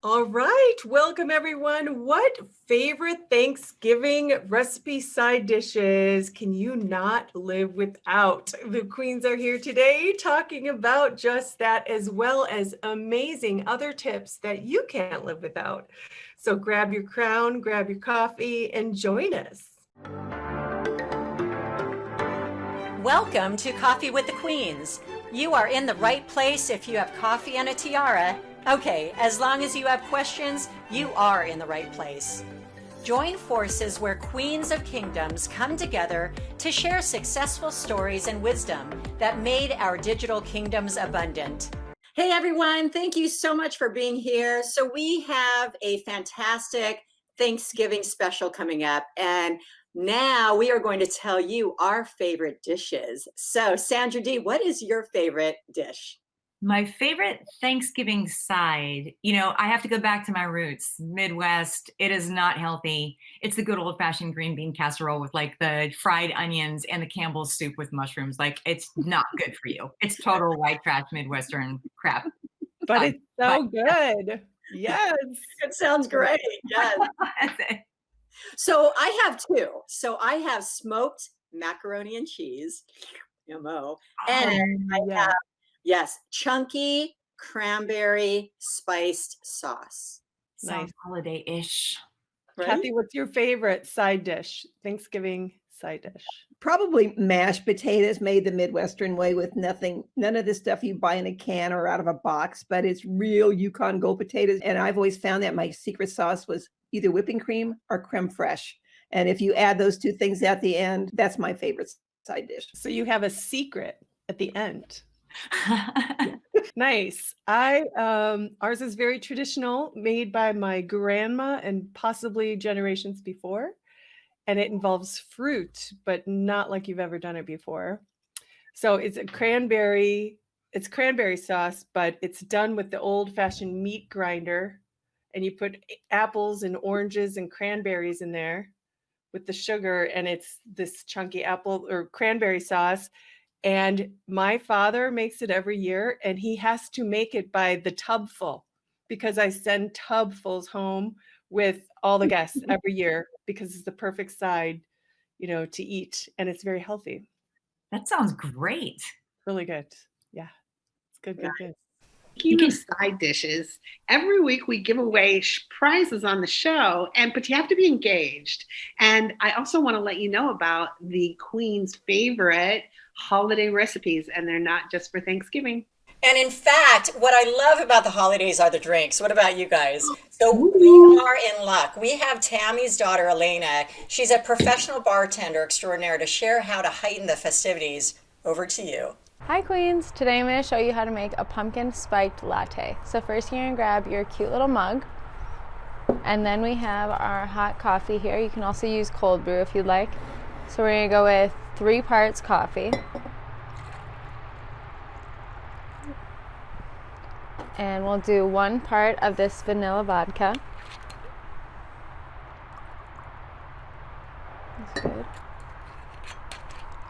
All right, welcome everyone. What favorite Thanksgiving recipe side dishes can you not live without? The queens are here today talking about just that, as well as amazing other tips that you can't live without. So grab your crown, grab your coffee, and join us. Welcome to Coffee with the Queens. You are in the right place if you have coffee and a tiara. Okay, as long as you have questions, you are in the right place. Join forces where queens of kingdoms come together to share successful stories and wisdom that made our digital kingdoms abundant. Hey everyone, thank you so much for being here. So we have a fantastic Thanksgiving special coming up, and now we are going to tell you our favorite dishes. So Sandra D, what is your favorite dish? My favorite Thanksgiving side, I have to go back to my roots, Midwest. It is not healthy. It's the good old fashioned green bean casserole with like the fried onions and the Campbell's soup with mushrooms. Like it's not good for you. It's total white trash Midwestern crap. But it's so good. Yes. It sounds great. Yes. So I have two. So I have smoked macaroni and cheese, MO, and I have, yes, chunky cranberry spiced sauce. Sounds holiday-ish. Right? Kathy, what's your favorite side dish? Thanksgiving side dish? Probably mashed potatoes made the Midwestern way with none of the stuff you buy in a can or out of a box, but it's real Yukon Gold potatoes. And I've always found that my secret sauce was either whipping cream or creme fraiche. And if you add those two things at the end, that's my favorite side dish. So you have a secret at the end. Nice. Ours is very traditional, made by my grandma and possibly generations before. And it involves fruit, but not like you've ever done it before. So it's cranberry sauce, but it's done with the old-fashioned meat grinder. And you put apples and oranges and cranberries in there with the sugar, and it's this chunky apple or cranberry sauce. And my father makes it every year, and he has to make it by the tubful because I send tubfuls home with all the guests every year because it's the perfect side, to eat, and it's very healthy. That sounds great. Really good. Yeah. It's good, good, good. Speaking of side dishes, every week we give away prizes on the show, but you have to be engaged. And I also want to let you know about the Queen's favorite holiday recipes, and they're not just for Thanksgiving. And in fact, what I love about the holidays are the drinks. What about you guys? So we are in luck. We have Tammy's daughter, Elena. She's a professional bartender extraordinaire to share how to heighten the festivities. Over to you. Hi Queens! Today I'm going to show you how to make a pumpkin spiked latte. So first you're going to grab your cute little mug, and then we have our hot coffee here. You can also use cold brew if you'd like. So we're going to go with 3 parts coffee, and we'll do 1 part of this vanilla vodka. That's good.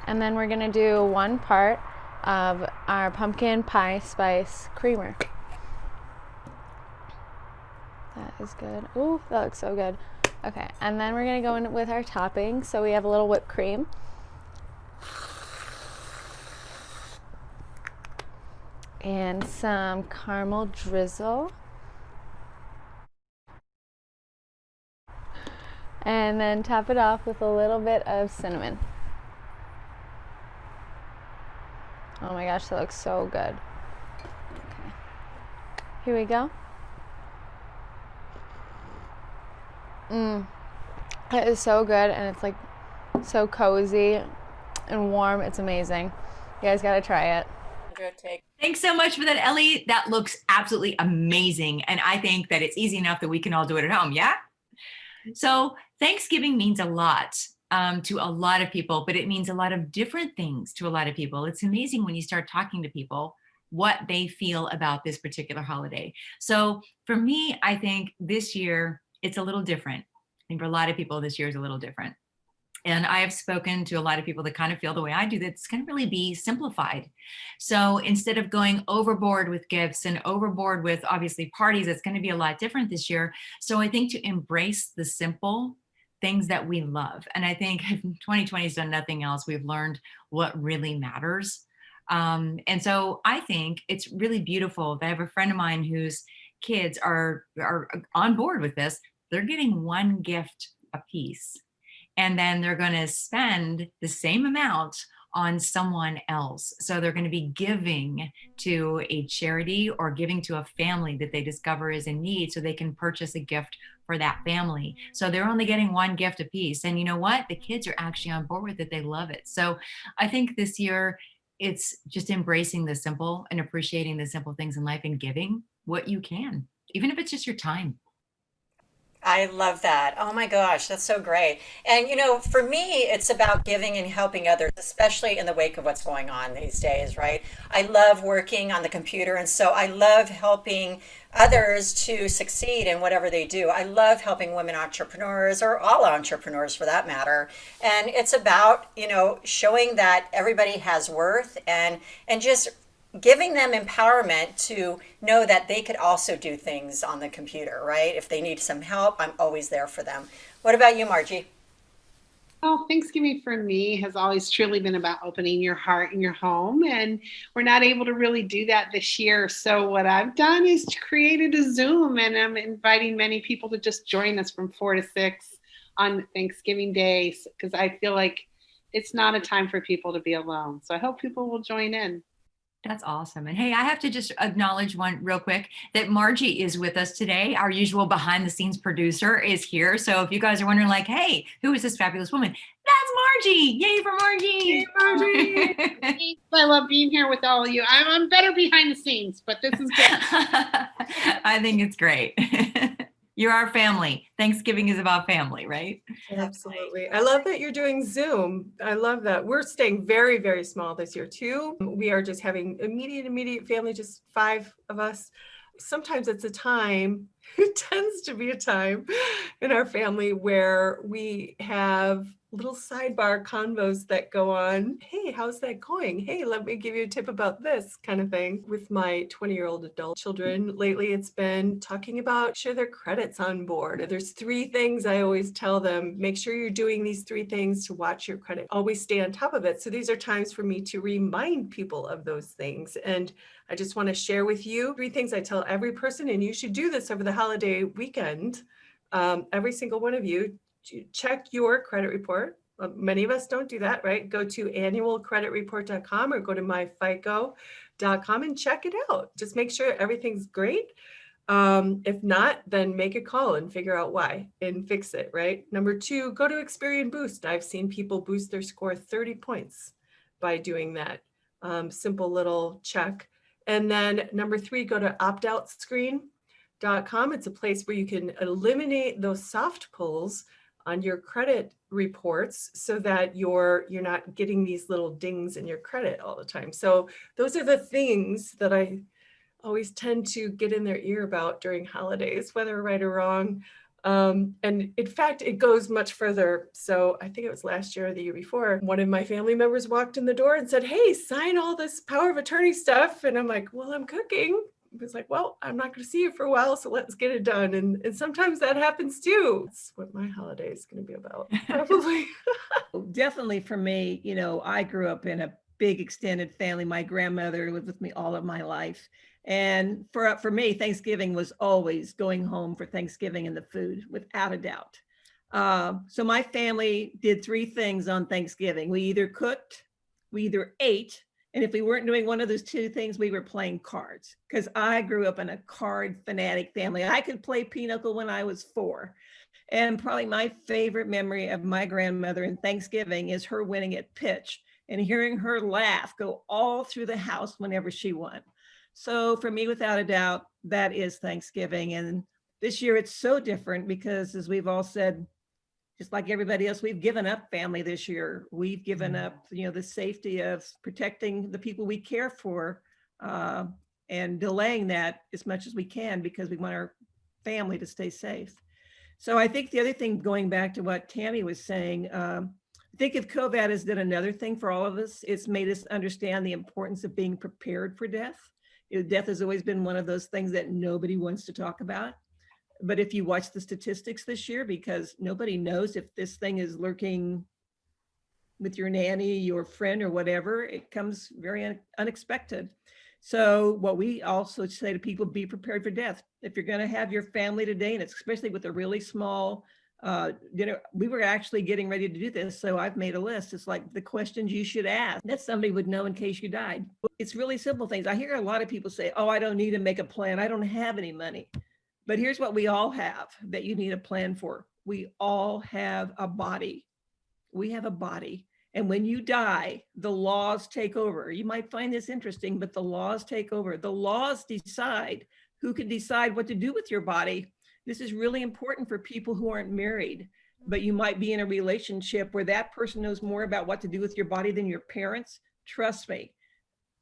And then we're going to do 1 part of our pumpkin pie spice creamer. That is good. Ooh, that looks so good. Okay, and then we're gonna go in with our toppings. So we have a little whipped cream. And some caramel drizzle. And then top it off with a little bit of cinnamon. Oh my gosh, that looks so good. Okay. Here we go. It is so good, and it's like so cozy and warm. It's amazing. You guys gotta try it. Thanks so much for that, Ellie. That looks absolutely amazing. And I think that it's easy enough that we can all do it at home, yeah? So Thanksgiving means a lot to a lot of people, but it means a lot of different things to a lot of people. It's amazing when you start talking to people what they feel about this particular holiday. So for me, I think this year it's a little different. I think for a lot of people this year is a little different. And I have spoken to a lot of people that kind of feel the way I do, that it's going to really be simplified. So instead of going overboard with gifts and overboard with obviously parties, it's going to be a lot different this year. So I think to embrace the simple things that we love. And I think 2020 has done nothing else. We've learned what really matters. And so I think it's really beautiful. I have a friend of mine whose kids are on board with this. They're getting one gift a piece, and then they're going to spend the same amount on someone else. So they're going to be giving to a charity or giving to a family that they discover is in need, so they can purchase a gift for that family. So they're only getting one gift a piece. And you know what? The kids are actually on board with it. They love it. So I think this year it's just embracing the simple and appreciating the simple things in life and giving what you can, even if it's just your time. I love that. Oh my gosh, that's so great. And for me, it's about giving and helping others, especially in the wake of what's going on these days, right? I love working on the computer, and so I love helping others to succeed in whatever they do. I love helping women entrepreneurs, or all entrepreneurs for that matter. And it's about, showing that everybody has worth, and just giving them empowerment to know that they could also do things on the computer, right? If they need some help, I'm always there for them. What about you, Margie? Oh, Thanksgiving for me has always truly been about opening your heart and your home. And we're not able to really do that this year. So what I've done is created a Zoom, and I'm inviting many people to just join us from 4 to 6 on Thanksgiving Day, because I feel like it's not a time for people to be alone. So I hope people will join in. That's awesome. And hey, I have to just acknowledge one real quick, that Margie is with us today. Our usual behind the scenes producer is here. So if you guys are wondering like, hey, who is this fabulous woman? That's Margie. Yay for Margie. Yay, Margie. I love being here with all of you. I'm better behind the scenes, but this is good. I think it's great. You're our family. Thanksgiving is about family, right? Absolutely. I love that you're doing Zoom. I love that. We're staying very, very small this year too. We are just having immediate family, just 5 of us. Sometimes it's a time, it tends to be a time in our family where we have little sidebar convos that go on. Hey, how's that going? Hey, let me give you a tip about this kind of thing. With my 20-year-old adult children, lately it's been talking about share their credits on board. There's 3 things I always tell them. Make sure you're doing these 3 things to watch your credit. Always stay on top of it. So these are times for me to remind people of those things. And I just want to share with you 3 things I tell every person, and you should do this over the holiday weekend. Every single one of you, check your credit report. Many of us don't do that, right? Go to annualcreditreport.com or go to myfico.com and check it out. Just make sure everything's great. If not, then make a call and figure out why and fix it, right? Number 2, go to Experian Boost. I've seen people boost their score 30 points by doing that. Simple little check. And then number 3, go to optoutscreen.com. It's a place where you can eliminate those soft pulls on your credit reports so that you're not getting these little dings in your credit all the time. So those are the things that I always tend to get in their ear about during holidays, whether right or wrong. And in fact, it goes much further. So I think it was last year or the year before, one of my family members walked in the door and said, hey, sign all this power of attorney stuff. And I'm like, well, I'm cooking. It was like, well, I'm not going to see you for a while, so let's get it done. And sometimes that happens too. It's what my holiday is going to be about, probably. Definitely for me, I grew up in a big extended family. My grandmother lived with me all of my life. And for me, Thanksgiving was always going home for Thanksgiving and the food, without a doubt. So my family did 3 things on Thanksgiving. We either cooked, we either ate, and if we weren't doing one of those 2 things, we were playing cards, because I grew up in a card fanatic family. I could play pinochle when I was 4. And probably my favorite memory of my grandmother in Thanksgiving is her winning at pitch and hearing her laugh go all through the house whenever she won. So for me, without a doubt, that is Thanksgiving. And this year it's so different because, as we've all said, just like everybody else, we've given up family this year. We've given up, the safety of protecting the people we care for, and delaying that as much as we can because we want our family to stay safe. So I think the other thing, going back to what Tammy was saying, think if COVID has done another thing for all of us, it's made us understand the importance of being prepared for death. Death has always been one of those things that nobody wants to talk about. But if you watch the statistics this year, because nobody knows if this thing is lurking with your nanny, your friend, or whatever, it comes very unexpected. So what we also say to people, be prepared for death. If you're going to have your family today, and especially with a really small dinner, we were actually getting ready to do this. So I've made a list. It's like the questions you should ask that somebody would know in case you died. It's really simple things. I hear a lot of people say, oh, I don't need to make a plan. I don't have any money. But here's what we all have that you need a plan for. We all have a body. We have a body. And when you die, the laws take over. You might find this interesting, but the laws take over. The laws decide who can decide what to do with your body. This is really important for people who aren't married, but you might be in a relationship where that person knows more about what to do with your body than your parents. Trust me.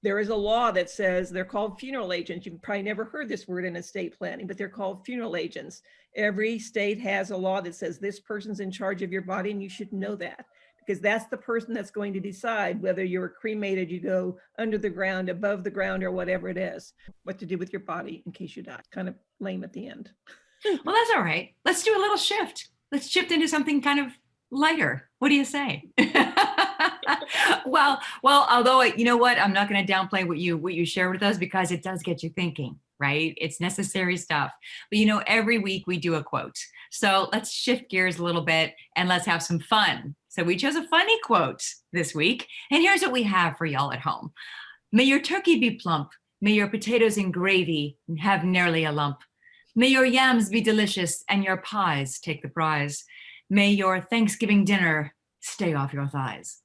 There is a law that says they're called funeral agents. You've probably never heard this word in estate planning, but they're called funeral agents. Every state has a law that says this person's in charge of your body, and you should know that, because that's the person that's going to decide whether you're cremated, you go under the ground, above the ground, or whatever it is, what to do with your body in case you die. Kind of lame at the end. Well, that's all right. Let's do a little shift. Let's shift into something kind of lighter. What do you say? well, although, you know what, I'm not going to downplay what you share with us, because it does get you thinking, right? It's necessary stuff. But, every week we do a quote. So let's shift gears a little bit and let's have some fun. So we chose a funny quote this week. And here's what we have for y'all at home. May your turkey be plump. May your potatoes and gravy have nearly a lump. May your yams be delicious and your pies take the prize. May your Thanksgiving dinner stay off your thighs.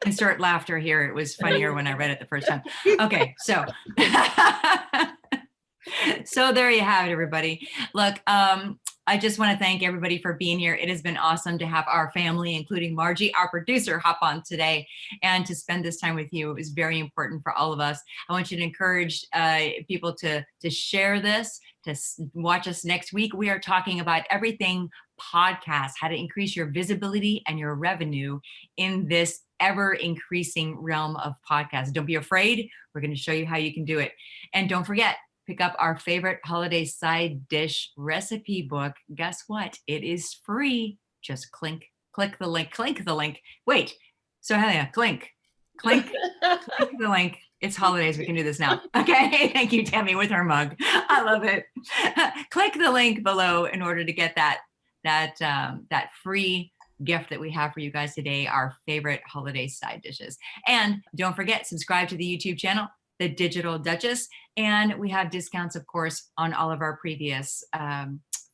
Insert laughter here. It was funnier when I read it the first time. Okay, so so there you have it, everybody. Look, I just want to thank everybody for being here. It has been awesome to have our family, including Margie, our producer, hop on today and to spend this time with you. It was very important for all of us. I want you to encourage people to share this, to watch us next week. We are talking about everything podcast, how to increase your visibility and your revenue in this ever increasing realm of podcasts. Don't be afraid. We're going to show you how you can do it. And don't forget, pick up our favorite holiday side dish recipe book. Guess what? It is free. Just click the link. Wait, so Helena, click the link. It's holidays. We can do this now. Okay. Thank you, Tammy, with her mug. I love it. Click the link below in order to get that free gift that we have for you guys today, our favorite holiday side dishes. And don't forget, subscribe to the YouTube channel, The Digital Duchess. And we have discounts, of course, on all of our previous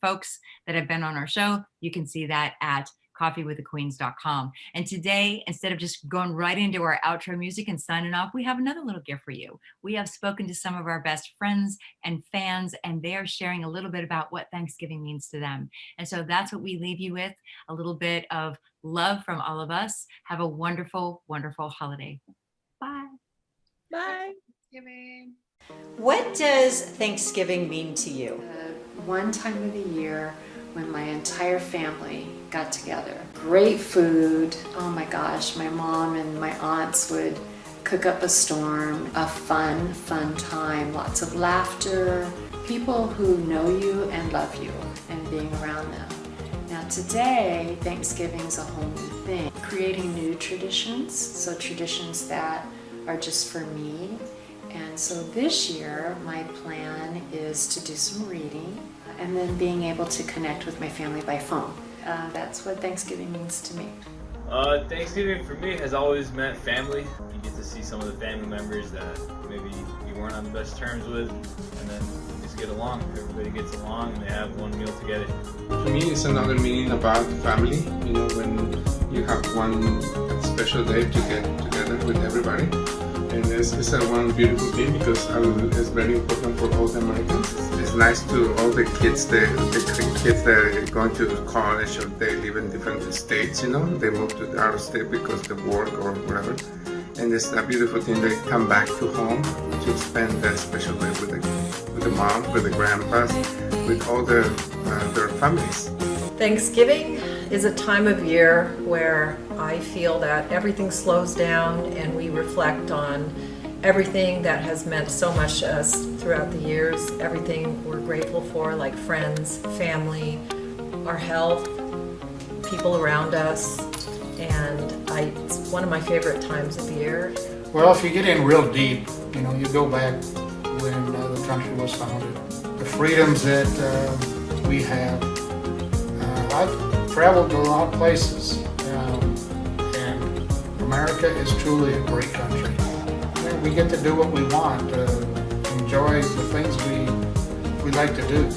folks that have been on our show. You can see that at coffeewiththequeens.com. And today, instead of just going right into our outro music and signing off, we have another little gift for you. We have spoken to some of our best friends and fans, and they are sharing a little bit about what Thanksgiving means to them. And so that's what we leave you with, a little bit of love from all of us. Have a wonderful, wonderful holiday. Bye. Bye. Thanksgiving. What does Thanksgiving mean to you? One time of the year when my entire family got together. Great food. Oh my gosh, my mom and my aunts would cook up a storm. A fun time. Lots of laughter. People who know you and love you and being around them. Now today, Thanksgiving is a whole new thing. Creating new traditions. So traditions that are just for me. And so this year, my plan is to do some reading and then being able to connect with my family by phone. That's what Thanksgiving means to me. Thanksgiving for me has always meant family. You get to see some of the family members that maybe you weren't on the best terms with, and then you just get along. Everybody gets along and they have one meal together. For me, it's another meaning about family. When you have one special day to get together with everybody. And it's a one beautiful thing because it's very important for all the Americans. It's nice to all the kids, the kids that are going to college or they live in different states, they move to out of state because of work or whatever. And it's a beautiful thing they come back to home to spend that special day with the mom, with the grandpas, with all their families. Thanksgiving is a time of year where I feel that everything slows down and we reflect on everything that has meant so much to us throughout the years, everything we're grateful for, like friends, family, our health, people around us, and it's one of my favorite times of year. Well, if you get in real deep, you go back when the country was founded, the freedoms that we have. I've traveled to a lot of places, and America is truly a great country. We get to do what we want, enjoy the things we like to do.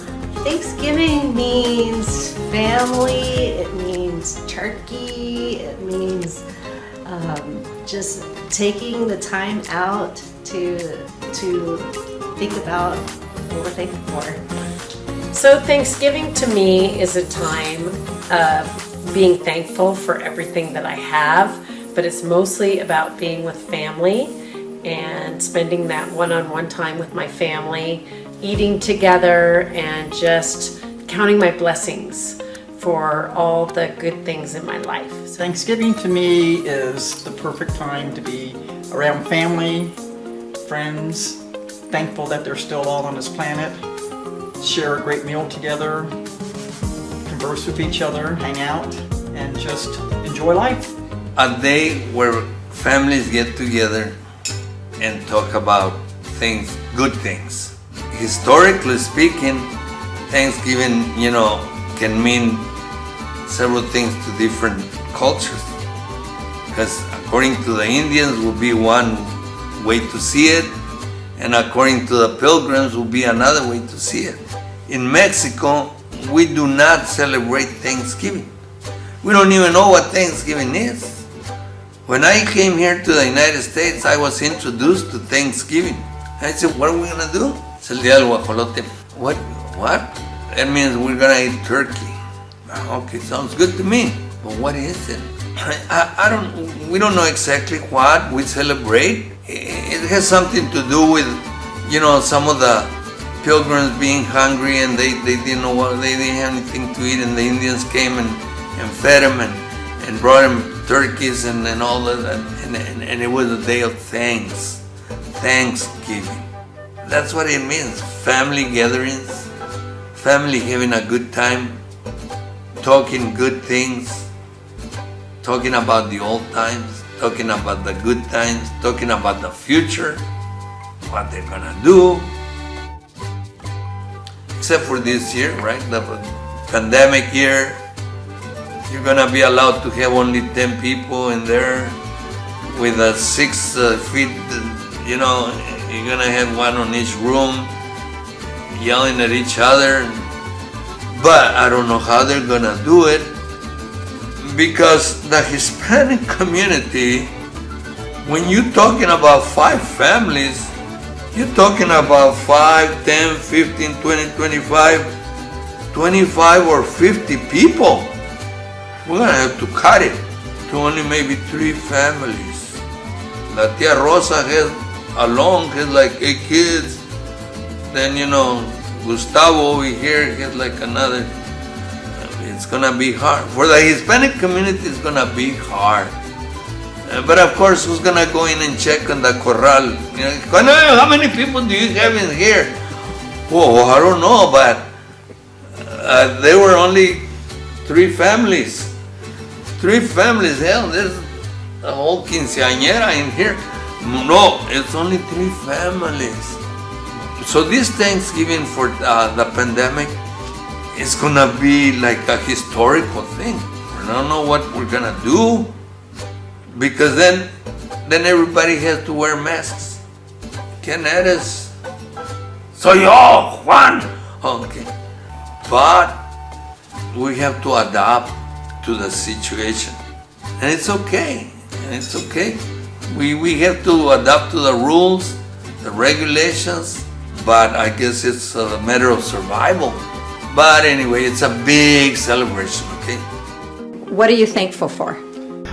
Thanksgiving means family, it means turkey, it means just taking the time out to think about what we're thankful for. So Thanksgiving to me is a time of being thankful for everything that I have, but it's mostly about being with family and spending that one-on-one time with my family, eating together, and just counting my blessings for all the good things in my life. So Thanksgiving to me is the perfect time to be around family, friends, thankful that they're still all on this planet, share a great meal together, converse with each other, hang out, and just enjoy life. A day where families get together and talk about things, good things. Historically speaking, Thanksgiving, can mean several things to different cultures. Because according to the Indians will be one way to see it, and according to the Pilgrims will be another way to see it. In Mexico, we do not celebrate Thanksgiving. We don't even know what Thanksgiving is. When I came here to the United States, I was introduced to Thanksgiving. I said, what are we gonna do? It's el día del guajolote. What? That means we're gonna eat turkey. Okay, sounds good to me. But what is it? We don't know exactly what we celebrate. It has something to do with, some of the pilgrims being hungry and they didn't know what, they didn't have anything to eat, and the Indians came and fed them and brought them turkeys and all that, and it was a day of Thanksgiving. That's what it means. Family gatherings, family having a good time, talking good things, talking about the old times, talking about the good times, talking about the future, what they're gonna do. Except for this year, right? The pandemic year. You're gonna be allowed to have only 10 people in there with 6 feet, you're gonna have one on each room, yelling at each other. But I don't know how they're gonna do it, because the Hispanic community, when you're talking about 5 families, you're talking about 5, 10, 15, 20, 25 or 50 people. We're gonna have to cut it to only maybe 3 families. La Tia Rosa has like 8 kids. Then Gustavo over here has like another. It's gonna be hard. For the Hispanic community, it's gonna be hard. But of course, who's gonna go in and check on the corral? How many people do you have in here? Oh, I don't know, but there were only 3 families. 3 families, hell, there's a whole quinceañera in here. No, it's only 3 families. So this Thanksgiving for the pandemic is gonna be like a historical thing. I don't know what we're gonna do, because then everybody has to wear masks. ¿Quién eres? Soy yo, Juan. Okay, but we have to adapt to the situation, and it's okay. We have to adapt to the rules, the regulations, but I guess it's a matter of survival. But anyway, it's a big celebration, okay? What are you thankful for?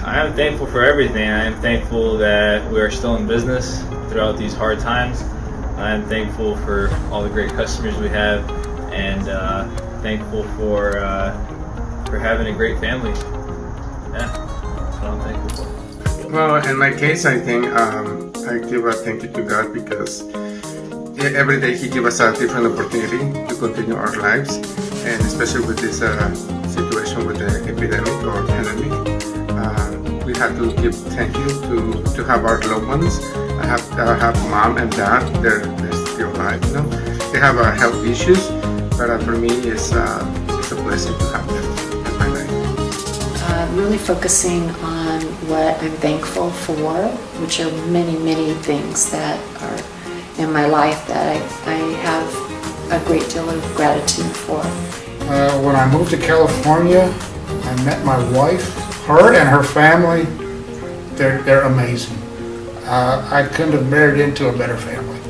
I am thankful for everything. I am thankful that we are still in business throughout these hard times. I am thankful for all the great customers we have, and thankful for for having a great family. Yeah, that's what I'm thankful for. Well, in my case, I think I give a thank you to God because every day He gives us a different opportunity to continue our lives, and especially with this situation with the epidemic or pandemic, we have to give thank you to have our loved ones. I have mom and dad. They're still alive. You know, they have health issues, but for me, it's a blessing to have them in my life. Really focusing on what I'm thankful for, which are many, many things that are in my life that I have a great deal of gratitude for. When I moved to California, I met my wife. Her and her family, they're amazing. I couldn't have married into a better family.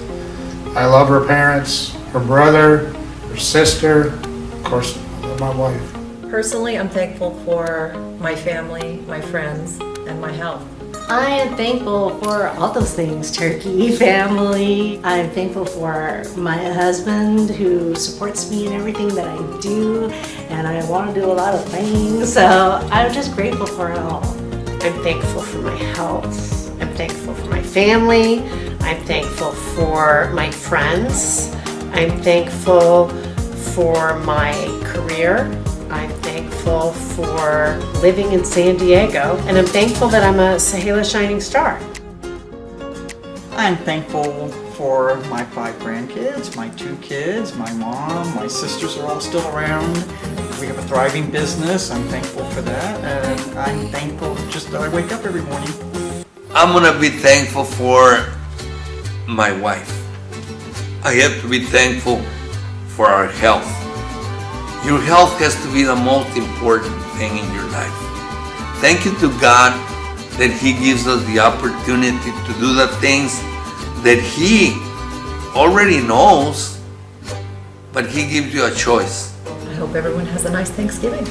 I love her parents, her brother, her sister, of course, I love my wife. Personally, I'm thankful for my family, my friends, and my health. I am thankful for all those things, turkey, family. I'm thankful for my husband who supports me in everything that I do, and I want to do a lot of things, so I'm just grateful for it all. I'm thankful for my health. I'm thankful for my family. I'm thankful for my friends. I'm thankful for my career. I'm thankful for living in San Diego, and I'm thankful that I'm a Sahela Shining Star. I'm thankful for my 5 grandkids, my 2 kids, my mom, my sisters are all still around. We have a thriving business. I'm thankful for that, and I'm thankful just that I wake up every morning. I'm gonna be thankful for my wife. I have to be thankful for our health. Your health has to be the most important thing in your life. Thank you to God that He gives us the opportunity to do the things that He already knows, but He gives you a choice. I hope everyone has a nice Thanksgiving.